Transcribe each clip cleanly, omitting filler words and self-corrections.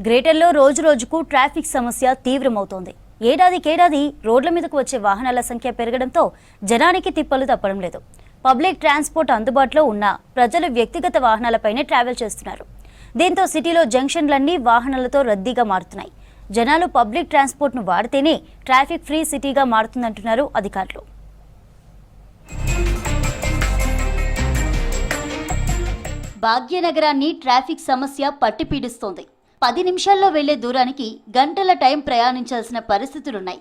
గ్రేటర్లో రోజు రోజుకు ట్రాఫిక్ సమస్య తీవ్రమవుతోంది. ఏడాదికేడాది రోడ్ల మీదకు వచ్చే వాహనాల సంఖ్య పెరగడంతో జనానికి తిప్పలు తప్పడం లేదు. పబ్లిక్ ట్రాన్స్పోర్ట్ అందుబాటులో ఉన్నా ప్రజలు వ్యక్తిగత వాహనాలపైనే ట్రావెల్ చేస్తున్నారు. దీంతో సిటీలో జంక్షన్లన్నీ వాహనాలతో రద్దీగా మారుతున్నాయి. జనాలు పబ్లిక్ ట్రాన్స్పోర్ట్ను వాడితేనే ట్రాఫిక్ ఫ్రీ సిటీగా మారుతుందంటున్నారు అధికారులు. భాగ్యనగరాన్ని ట్రాఫిక్ సమస్య పట్టిపీడిస్తోంది. 10 నిమిషాల్లో వెళ్లే దూరానికి గంటల టైం ప్రయాణించాల్సిన పరిస్థితులున్నాయి.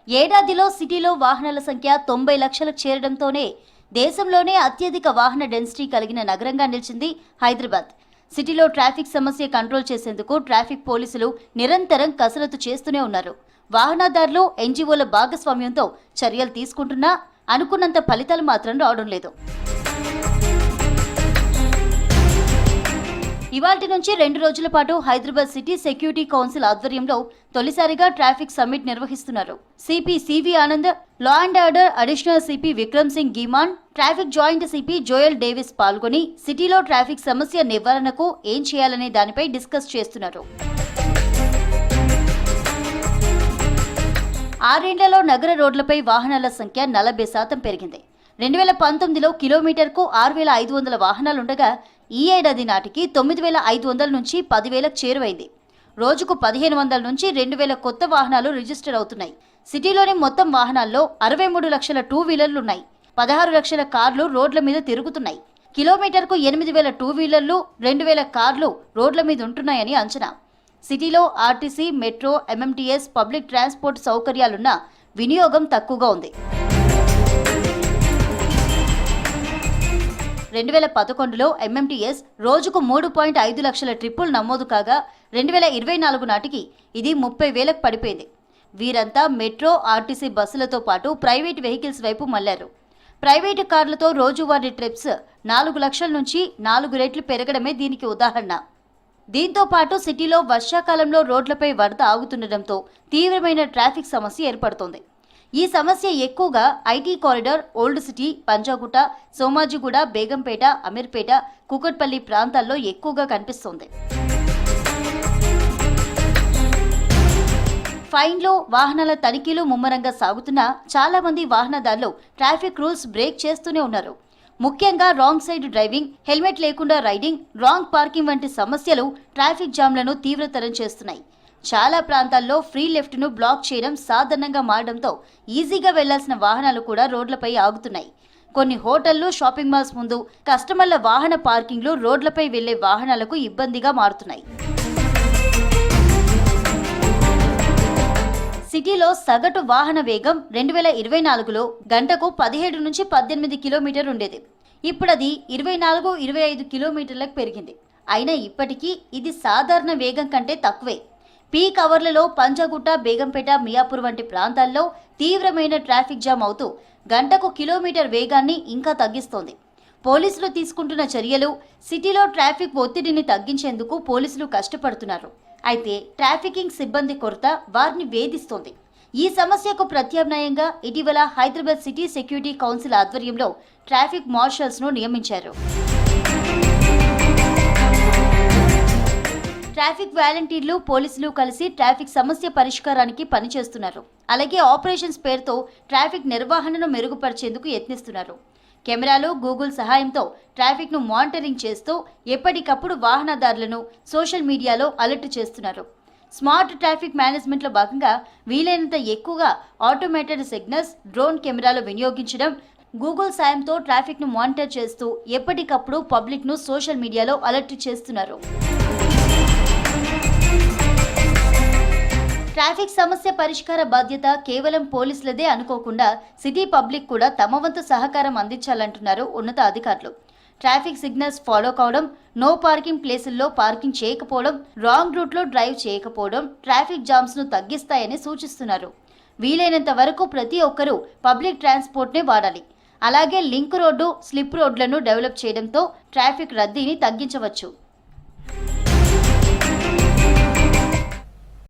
ఏడాదిలో సిటీలో వాహనాల సంఖ్య 90 లక్షలకు చేరడంతోనే దేశంలోనే అత్యధిక వాహన డెన్సిటీ కలిగిన నగరంగా నిలిచింది హైదరాబాద్. సిటీలో ట్రాఫిక్ సమస్య కంట్రోల్ చేసేందుకు ట్రాఫిక్ పోలీసులు నిరంతరం కసరత్తు చేస్తూనే ఉన్నారు. వాహనదారులు, ఎన్జీఓల భాగస్వామ్యంతో చర్యలు తీసుకుంటున్నా అనుకున్నంత ఫలితాలు మాత్రం రావడం లేదు. ఇవాల్టి నుంచి 2 రోజుల పాటు హైదరాబాద్ సిటీ సెక్యూరిటీ కౌన్సిల్ ఆధ్వర్యంలో తొలిసారిగా ట్రాఫిక్ సమ్మిట్ నిర్వహిస్తున్నారు. CP CV Anand, law and order additional CP Vikram Singh గీమాన్, traffic joint CP Joel Davis పాల్గొని సిటీలో ట్రాఫిక్ సమస్య నివారణకు ఏం చేయాలనే దానిపై డిస్కస్ చేస్తున్నారు. 6 ఏళ్లలో నగర రోడ్లపై వాహనాల సంఖ్య 40% పెరిగింది. 2019లో కిలోమీటర్కు 6,500 వాహనాలుండగా ఈ ఏడాది నాటికి 9,500 నుంచి 10,000కు చేరువైంది. రోజుకు 1,500 నుంచి 2,000 కొత్త వాహనాలు రిజిస్టర్ అవుతున్నాయి. సిటీలోని మొత్తం వాహనాల్లో 63 లక్షల 2 వీలర్లున్నాయి. 16 లక్షల కార్లు రోడ్ల మీద తిరుగుతున్నాయి. కిలోమీటర్కు 8,000 2 వీలర్లు, 2,000 కార్లు రోడ్ల మీద ఉంటున్నాయని అంచనా. సిటీలో RTC, metro, MMTS, public transport సౌకర్యాలున్న వినియోగం తక్కువగా ఉంది. 2011లో ఎంఎంటీఎస్ రోజుకు 3.5 లక్షల ట్రిప్పులు నమోదు కాగా 2024 నాటికి ఇది 30,000కు పడిపోయింది. వీరంతా మెట్రో, ఆర్టీసీ బస్సులతో పాటు ప్రైవేట్ వెహికల్స్ వైపు మళ్లారు. ప్రైవేటు కార్లతో రోజువారీ ట్రిప్స్ 4 లక్షల నుంచి 4 రెట్లు పెరగడమే దీనికి ఉదాహరణ. దీంతో పాటు సిటీలో వర్షాకాలంలో రోడ్లపై వరద ఆగుతుండటంతో తీవ్రమైన ట్రాఫిక్ సమస్య ఏర్పడుతోంది. ఈ సమస్య ఎక్కువగా IT corridor, old city, Panjagutta, Somajiguda, Begumpet, Ameerpet, Kukatpally ప్రాంతాల్లో ఎక్కువగా కనిపిస్తోంది. ఫైన్లు, వాహనాల తనిఖీలు ముమ్మరంగా సాగుతున్నా చాలా మంది వాహనదారులు ట్రాఫిక్ రూల్స్ బ్రేక్ చేస్తూనే ఉన్నారు. ముఖ్యంగా రాంగ్ సైడ్ డ్రైవింగ్, హెల్మెట్ లేకుండా రైడింగ్, రాంగ్ పార్కింగ్ వంటి సమస్యలు ట్రాఫిక్ జామ్లను తీవ్రతరం చేస్తున్నాయి. చాలా ప్రాంతాల్లో ఫ్రీ లెఫ్ట్ను బ్లాక్ చేయడం సాధారణంగా మారడంతో ఈజీగా వెళ్లాల్సిన వాహనాలు కూడా రోడ్లపై ఆగుతున్నాయి. కొన్ని హోటళ్లు, షాపింగ్ మాల్స్ ముందు కస్టమర్ల వాహన పార్కింగ్లు రోడ్లపై వెళ్లే వాహనాలకు ఇబ్బందిగా మారుతున్నాయి. సిటీలో సగటు వాహన వేగం 2024లో గంటకు 17 నుంచి 18 కిలోమీటర్ ఉండేది. ఇప్పుడది 24-25 కిలోమీటర్లకు పెరిగింది. అయినా ఇప్పటికీ ఇది సాధారణ వేగం కంటే తక్కువే. పీక్ అవర్లలో పంజాగుట్ట, బేగంపేట, మియాపూర్ వంటి ప్రాంతాల్లో తీవ్రమైన ట్రాఫిక్ జామ్ అవుతూ గంటకు కిలోమీటర్ వేగాన్ని ఇంకా తగ్గిస్తోంది. పోలీసులు తీసుకుంటున్న చర్యలు సిటీలో ట్రాఫిక్ ఒత్తిడిని తగ్గించేందుకు పోలీసులు కష్టపడుతున్నారు. అయితే ట్రాఫికింగ్ సిబ్బంది కొరత వారిని వేధిస్తోంది. ఈ సమస్యకు ప్రత్యామ్నాయంగా ఇటీవల హైదరాబాద్ సిటీ సెక్యూరిటీ కౌన్సిల్ ఆధ్వర్యంలో ట్రాఫిక్ మార్షల్స్ను నియమించారు. ట్రాఫిక్ వాలంటీర్లు, పోలీసులు కలిసి ట్రాఫిక్ సమస్య పరిష్కారానికి పనిచేస్తున్నారు. అలాగే ఆపరేషన్స్ పేరుతో ట్రాఫిక్ నిర్వహణను మెరుగుపరిచేందుకు యత్నిస్తున్నారు. కెమెరాలు, గూగుల్ సహాయంతో ట్రాఫిక్ను మానిటరింగ్ చేస్తూ ఎప్పటికప్పుడు వాహనదారులను సోషల్ మీడియాలో అలర్ట్ చేస్తున్నారు. స్మార్ట్ ట్రాఫిక్ మేనేజ్మెంట్లో భాగంగా వీలైనంత ఎక్కువగా ఆటోమేటెడ్ సిగ్నల్స్, డ్రోన్ కెమెరాలు వినియోగించడం, గూగుల్ సాయంతో ట్రాఫిక్ను మానిటర్ చేస్తూ ఎప్పటికప్పుడు పబ్లిక్ను సోషల్ మీడియాలో అలర్ట్ చేస్తున్నారు. ట్రాఫిక్ సమస్య పరిష్కార బాధ్యత కేవలం పోలీసులదే అనుకోకుండా సిటీ పబ్లిక్ కూడా తమ వంతు సహకారం అందించాలంటున్నారు ఉన్నత అధికారులు. ట్రాఫిక్ సిగ్నల్స్ ఫాలో కావడం, నో పార్కింగ్ ప్లేసుల్లో పార్కింగ్ చేయకపోవడం, రాంగ్ రూట్లో డ్రైవ్ చేయకపోవడం ట్రాఫిక్ జామ్స్ను తగ్గిస్తాయని సూచిస్తున్నారు. వీలైనంత వరకు ప్రతి ఒక్కరూ పబ్లిక్ ట్రాన్స్పోర్ట్నే వాడాలి. అలాగే లింక్ రోడ్డు, స్లిప్ రోడ్లను డెవలప్ చేయడంతో ట్రాఫిక్ రద్దీని తగ్గించవచ్చు.